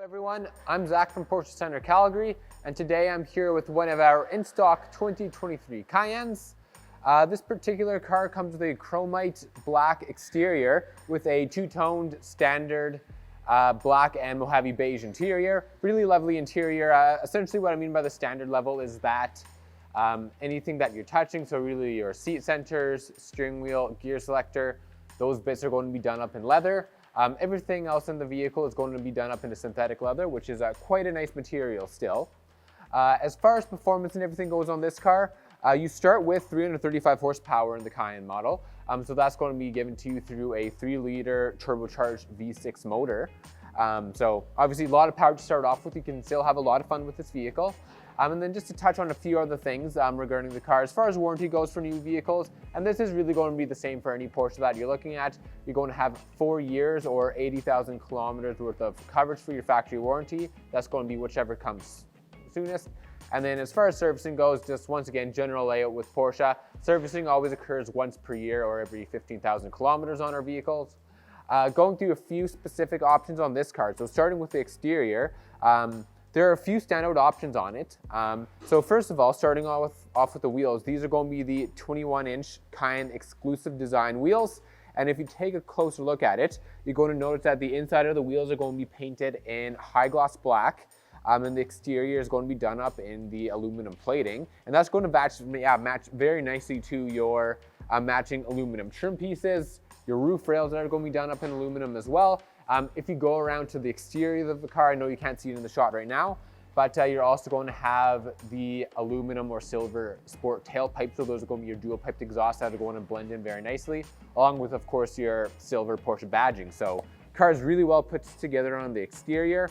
Everyone, I'm Zach from Porsche Center Calgary, and today I'm here with one of our in-stock 2023 Cayennes. This particular car comes with a chromite black exterior with a two-toned standard black and Mojave beige interior. Really lovely interior. Essentially what I mean by the standard level is that anything that you're touching, so really your seat centers, steering wheel, gear selector, those bits are going to be done up in leather. Everything else in the vehicle is going to be done up into synthetic leather, which is quite a nice material still. As far as performance and everything goes on this car, you start with 335 horsepower in the Cayenne model. So that's going to be given to you through a 3-liter turbocharged V6 motor. So obviously a lot of power to start off with. You can still have a lot of fun with this vehicle. And then just to touch on a few other things regarding the car, as far as warranty goes for new vehicles, and this is really going to be the same for any Porsche that you're looking at, you're going to have 4 years or 80,000 kilometers worth of coverage for your factory warranty. That's going to be whichever comes soonest. And then as far as servicing goes, just once again, general layout with Porsche, servicing always occurs once per year or every 15,000 kilometers on our vehicles. Going through a few specific options on this car, so starting with the exterior, there are a few standout options on it. So first of all, starting off with the wheels, these are going to be the 21-inch Cayenne exclusive design wheels. And if you take a closer look at it, you're going to notice that the inside of the wheels are going to be painted in high gloss black. And the exterior is going to be done up in the aluminum plating. And that's going to match very nicely to your matching aluminum trim pieces. Your roof rails are going to be done up in aluminum as well. If you go around to the exterior of the car, I know you can't see it in the shot right now, but you're also going to have the aluminum or silver sport tailpipe. So those are going to be your dual piped exhaust that are going to blend in very nicely, along with, of course, your silver Porsche badging. So the car is really well put together on the exterior.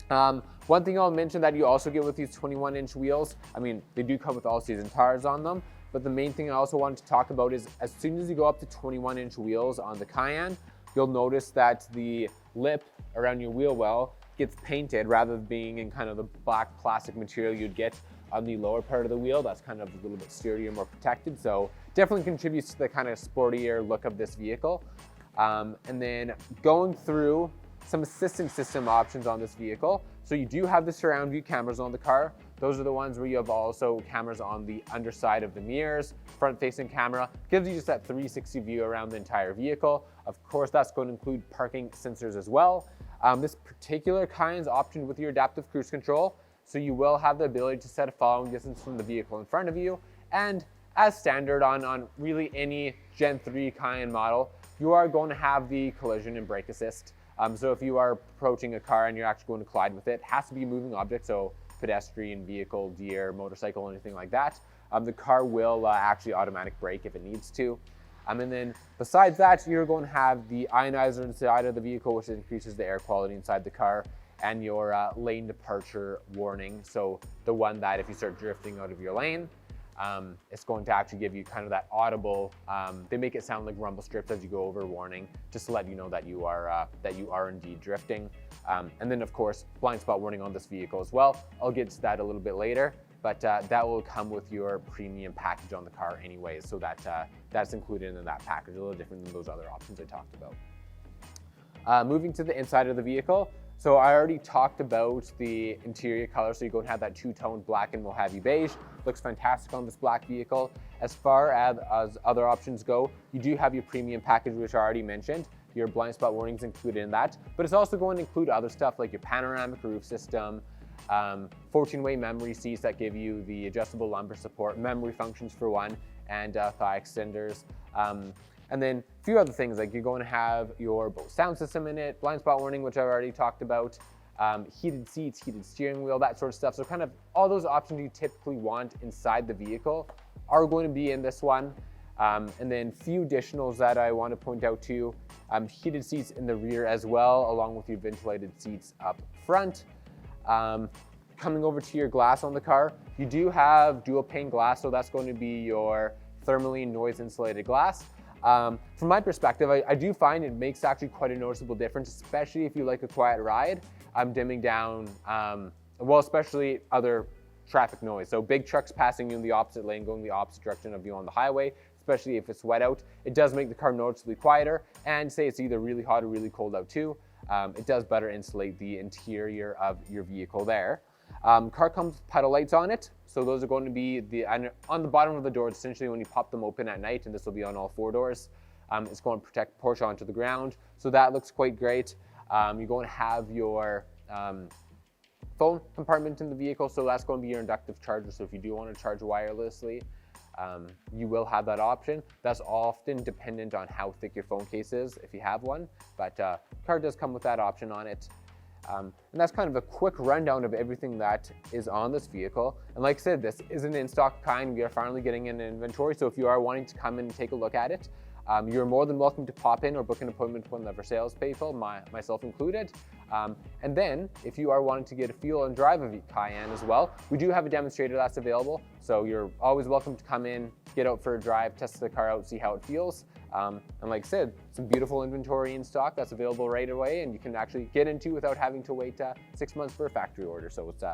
One thing I'll mention that you also get with these 21-inch wheels, I mean, they do come with all-season tires on them, but the main thing I also wanted to talk about is as soon as you go up to 21-inch wheels on the Cayenne, you'll notice that the lip around your wheel well gets painted rather than being in kind of the black plastic material you'd get on the lower part of the wheel. That's kind of a little bit sturdier, more protected. So definitely contributes to the kind of sportier look of this vehicle. And then going through some assistance system options on this vehicle. So you do have the surround view cameras on the car. Those are the ones where you have also cameras on the underside of the mirrors. Front facing camera gives you just that 360 view around the entire vehicle. Of course, that's going to include parking sensors as well. This particular Cayenne's optioned with your adaptive cruise control. So you will have the ability to set a following distance from the vehicle in front of you. And as standard on really any Gen 3 Cayenne model, you are going to have the collision and brake assist. So if you are approaching a car and you're actually going to collide with it, it has to be a moving object, so pedestrian, vehicle, deer, motorcycle, anything like that. The car will actually automatic brake if it needs to. And then besides that, you're going to have the ionizer inside of the vehicle, which increases the air quality inside the car, and your lane departure warning. So the one that if you start drifting out of your lane, it's going to actually give you kind of that audible, they make it sound like rumble strips as you go over warning, just to let you know that you are indeed drifting. And then of course, blind spot warning on this vehicle as well. I'll get to that a little bit later, but that will come with your premium package on the car anyways. So that's included in that package, a little different than those other options I talked about. Moving to the inside of the vehicle. So I already talked about the interior color, so you're going to have that two-tone black and Mojave beige. Looks fantastic on this black vehicle. As far as other options go, you do have your premium package, which I already mentioned. Your blind spot warnings included in that, but it's also going to include other stuff like your panoramic roof system, 14-way memory seats that give you the adjustable lumbar support, memory functions for one, and thigh extenders. And then a few other things, like you're going to have your Bose sound system in it, blind spot warning, which I've already talked about, heated seats, heated steering wheel, that sort of stuff. So kind of all those options you typically want inside the vehicle are going to be in this one. And then few additionals that I want to point out to you, heated seats in the rear as well, along with your ventilated seats up front. Coming over to your glass on the car, you do have dual pane glass, so that's going to be your thermally noise insulated glass. From my perspective, I do find it makes actually quite a noticeable difference, especially if you like a quiet ride. Dimming down, well, especially other traffic noise. So big trucks passing you in the opposite lane, going the opposite direction of you on the highway, especially if it's wet out, it does make the car noticeably quieter, and say it's either really hot or really cold out too. it does better insulate the interior of your vehicle there. Car comes with pedal lights on it, so those are going to be on the bottom of the doors, essentially when you pop them open at night, and this will be on all 4 doors. It's going to protect Porsche onto the ground, so that looks quite great. You're going to have your phone compartment in the vehicle, so that's going to be your inductive charger, so if you do want to charge wirelessly, you will have that option. That's often dependent on how thick your phone case is, if you have one, but car does come with that option on it. And that's kind of a quick rundown of everything that is on this vehicle. And like I said, this is an in-stock kind. We are finally getting in inventory, so if you are wanting to come in and take a look at it, you're more than welcome to pop in or book an appointment with one of our sales people, myself included. And then, if you are wanting to get a feel and drive a Cayenne as well, we do have a demonstrator that's available. So you're always welcome to come in, get out for a drive, test the car out, see how it feels. And like I said, some beautiful inventory in stock that's available right away, and you can actually get into without having to wait 6 months for a factory order. So it's,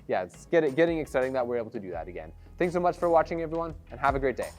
yeah, it's getting exciting that we're able to do that again. Thanks so much for watching, everyone, and have a great day.